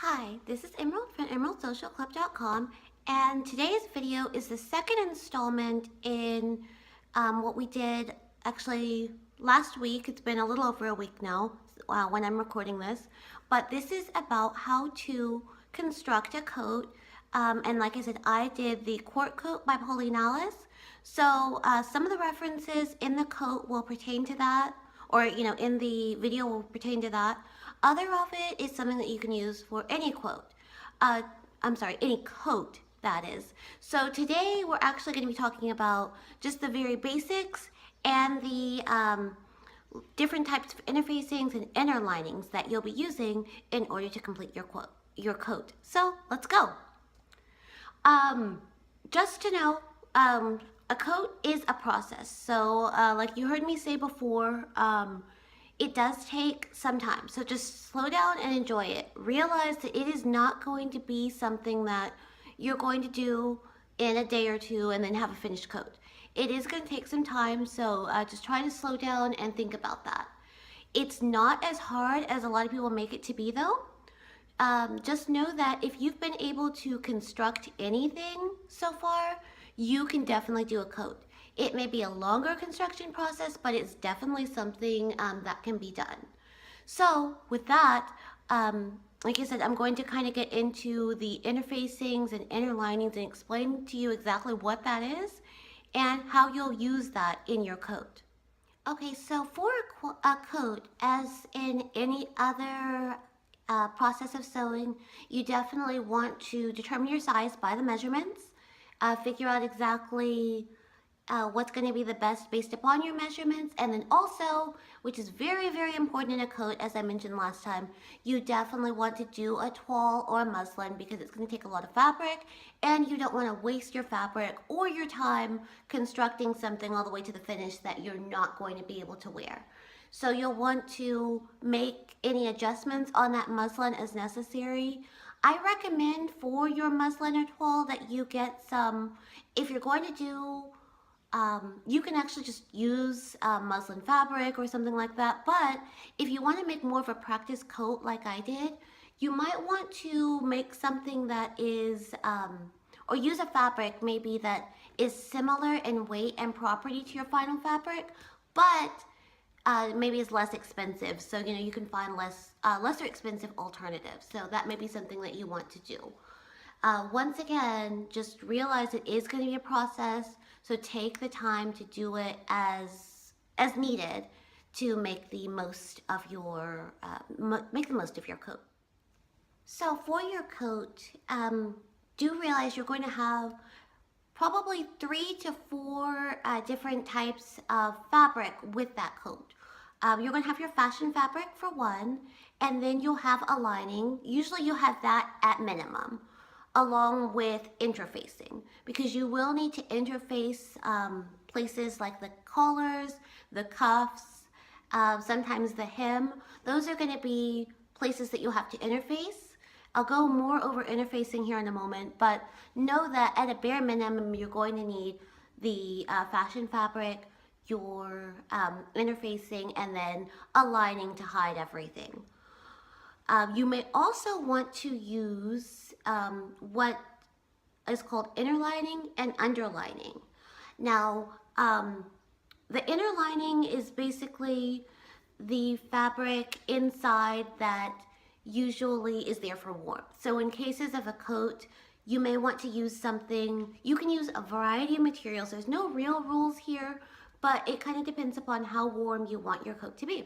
Hi, this is Emerald from EmeraldSocialClub.com, and today's video is the second installment in what we did actually last week. It's been a little over a week now when I'm recording this, but this is about how to construct a coat. And like I said, I did the Quart Coat by Pauline Alice. So some of the references in the coat will pertain to that, or in the video will pertain to that. Other of it is something that you can use for any quote. Any coat, that is. So today we're actually going to be talking about just the very basics and the different types of interfacings and inner linings that you'll be using in order to complete your coat. So let's go. Just to know, a coat is a process. So like you heard me say before, it does take some time. So just slow down and enjoy it. Realize that it is not going to be something that you're going to do in a day or two and then have a finished coat. It is going to take some time, so just try to slow down and think about that. It's not as hard as a lot of people make it to be though. Just know that if you've been able to construct anything so far, you can definitely do a coat. It may be a longer construction process, but it's definitely something that can be done. So with that, like I said, I'm going to kind of get into the interfacings and inner linings and explain to you exactly what that is and how you'll use that in your coat. Okay, so for a coat, as in any other process of sewing, you definitely want to determine your size by the measurements, figure out exactly what's going to be the best based upon your measurements, and then also, which is very, very important in a coat, as I mentioned last time, you definitely want to do a toile or a muslin because it's going to take a lot of fabric, and you don't want to waste your fabric or your time constructing something all the way to the finish that you're not going to be able to wear. So you'll want to make any adjustments on that muslin as necessary. I recommend for your muslin or toile that you get some, if you're going to do you can actually just use muslin fabric or something like that, but if you want to make more of a practice coat like I did, you might want to make something that is, or use a fabric maybe that is similar in weight and property to your final fabric, but maybe is less expensive. So, you can find lesser expensive alternatives. So that may be something that you want to do. Once again, just realize it is going to be a process, so take the time to do it as needed to make the most of your coat. So for your coat, do realize you're going to have probably 3 to 4 different types of fabric with that coat. You're going to have your fashion fabric for one, and then you'll have a lining. Usually you'll have that at minimum, along with interfacing, because you will need to interface places like the collars, the cuffs, sometimes the hem. Those are going to be places that you'll have to interface. I'll go more over interfacing here in a moment, but know that at a bare minimum, you're going to need the fashion fabric, your interfacing, and then a lining to hide everything. You may also want to use what is called interlining and underlining. Now, the interlining is basically the fabric inside that usually is there for warmth. So in cases of a coat, you may want to use something, you can use a variety of materials. There's no real rules here, but it kind of depends upon how warm you want your coat to be.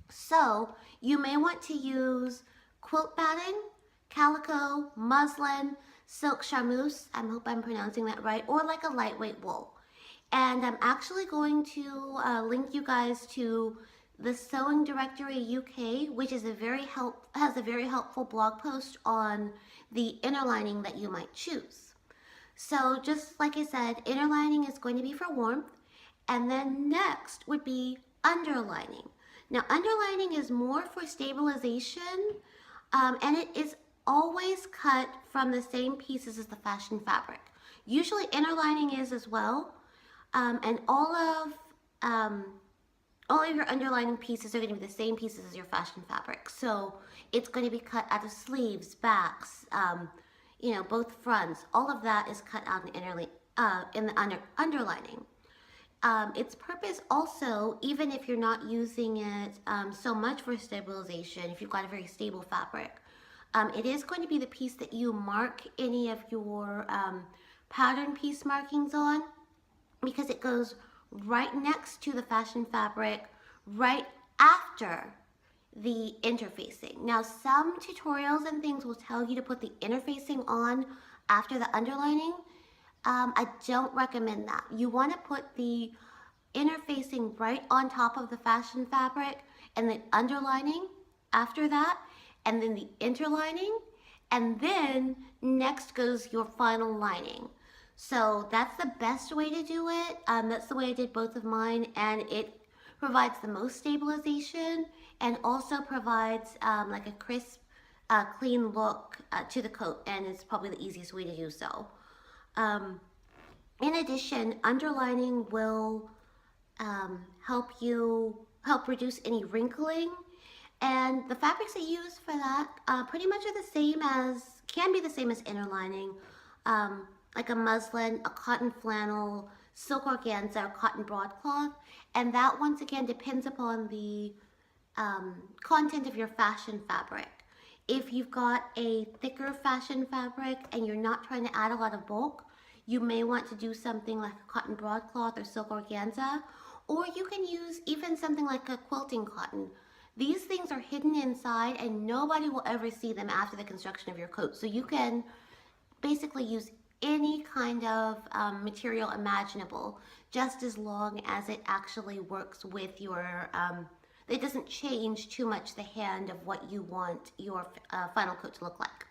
So you may want to use quilt batting, calico, muslin, silk charmeuse, I hope I'm pronouncing that right, or like a lightweight wool. And I'm actually going to link you guys to the Sewing Directory UK, which is has a very helpful blog post on the inner lining that you might choose. So just like I said, inner lining is going to be for warmth, and then next would be underlining. Now, underlining is more for stabilization, and it is always cut from the same pieces as the fashion fabric. Usually interlining is as well, and all of all of your underlining pieces are going to be the same pieces as your fashion fabric. So it's going to be cut out of sleeves, backs, you know, both fronts. All of that is cut out in the underlining. Its purpose also, even if you're not using it so much for stabilization, if you've got a very stable fabric, it is going to be the piece that you mark any of your pattern piece markings on, because it goes right next to the fashion fabric, right after the interfacing. Now, some tutorials and things will tell you to put the interfacing on after the underlining. I don't recommend that. You want to put the interfacing right on top of the fashion fabric, and the underlining after that, and then the interlining, and then next goes your final lining. So that's the best way to do it. That's the way I did both of mine, and it provides the most stabilization and also provides like a crisp, clean look to the coat, and it's probably the easiest way to do so. In addition, underlining will help reduce any wrinkling, and the fabrics I use for that pretty much are the same as, can be the same as interlining, like a muslin, a cotton flannel, silk organza, or cotton broadcloth, and that once again depends upon the content of your fashion fabric. If you've got a thicker fashion fabric and you're not trying to add a lot of bulk, you may want to do something like a cotton broadcloth or silk organza, or you can use even something like a quilting cotton. These things are hidden inside and nobody will ever see them after the construction of your coat. So you can basically use any kind of material imaginable, just as long as it actually works with your, it doesn't change too much the hand of what you want your final coat to look like.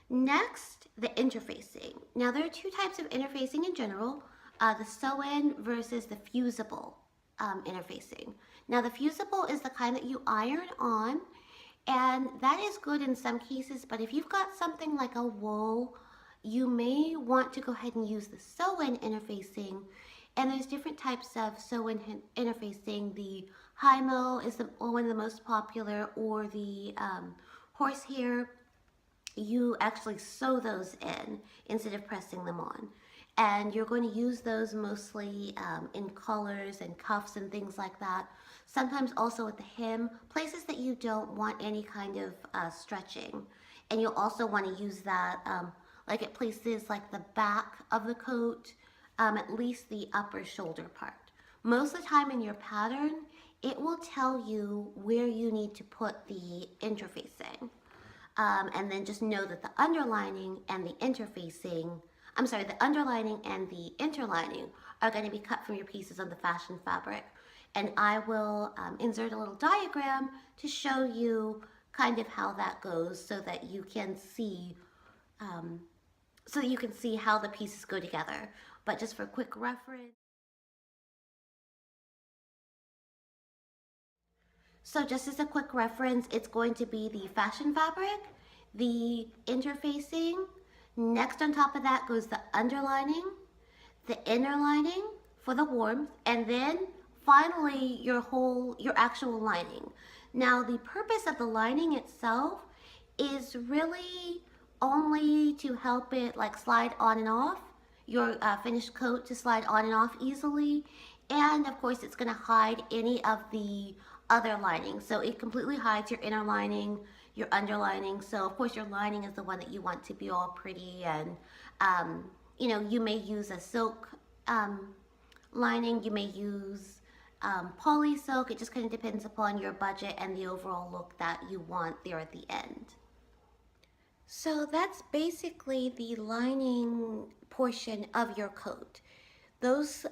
Next, the interfacing. Now there are two types of interfacing in general, the sew-in versus the fusible interfacing. Now the fusible is the kind that you iron on, and that is good in some cases, but if you've got something like a wool, you may want to go ahead and use the sew-in interfacing, and there's different types of sew-in interfacing. The Hymo is one of the most popular, or the horsehair. You actually sew those in instead of pressing them on. And you're going to use those mostly in collars and cuffs and things like that. Sometimes also at the hem, places that you don't want any kind of stretching. And you'll also want to use that like at places like the back of the coat, at least the upper shoulder part. Most of the time in your pattern, it will tell you where you need to put the interfacing. And then just know that the underlining and the interfacing, the underlining and the interlining are going to be cut from your pieces on the fashion fabric. And I will insert a little diagram to show you kind of how that goes, so that you can see how the pieces go together. But just for quick reference. So just as a quick reference, it's going to be the fashion fabric, the interfacing, next on top of that goes the underlining, the inner lining for the warmth, and then finally your actual lining. Now the purpose of the lining itself is really only to help it like slide on and off, your finished coat to slide on and off easily, and of course it's going to hide any of the other lining. So it completely hides your inner lining, your underlining. So of course your lining is the one that you want to be all pretty, and you know, you may use a silk lining, you may use poly silk. It just kind of depends upon your budget and the overall look that you want there at the end. So that's basically the lining portion of your coat. Those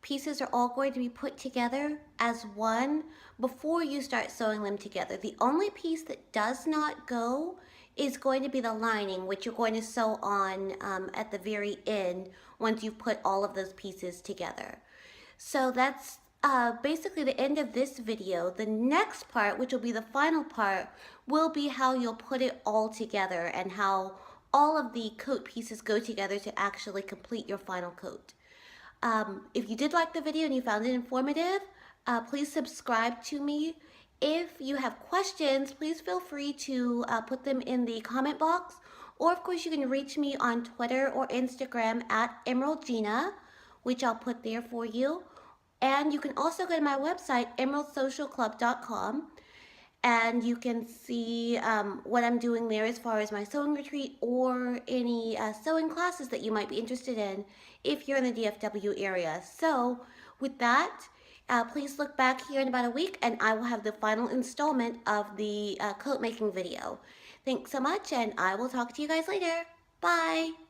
pieces are all going to be put together as one before you start sewing them together. The only piece that does not go is going to be the lining, which you're going to sew on at the very end once you've put all of those pieces together. So that's basically the end of this video. The next part, which will be the final part, will be how you'll put it all together and how all of the coat pieces go together to actually complete your final coat. If you did like the video and you found it informative, please subscribe to me. If you have questions, please feel free to put them in the comment box. Or of course you can reach me on Twitter or Instagram at EmeraldGina, which I'll put there for you. And you can also go to my website, emeraldsocialclub.com, and you can see what I'm doing there as far as my sewing retreat or any sewing classes that you might be interested in if you're in the DFW area. So with that, please look back here in about a week and I will have the final installment of the coat making video. Thanks so much, and I will talk to you guys later. Bye!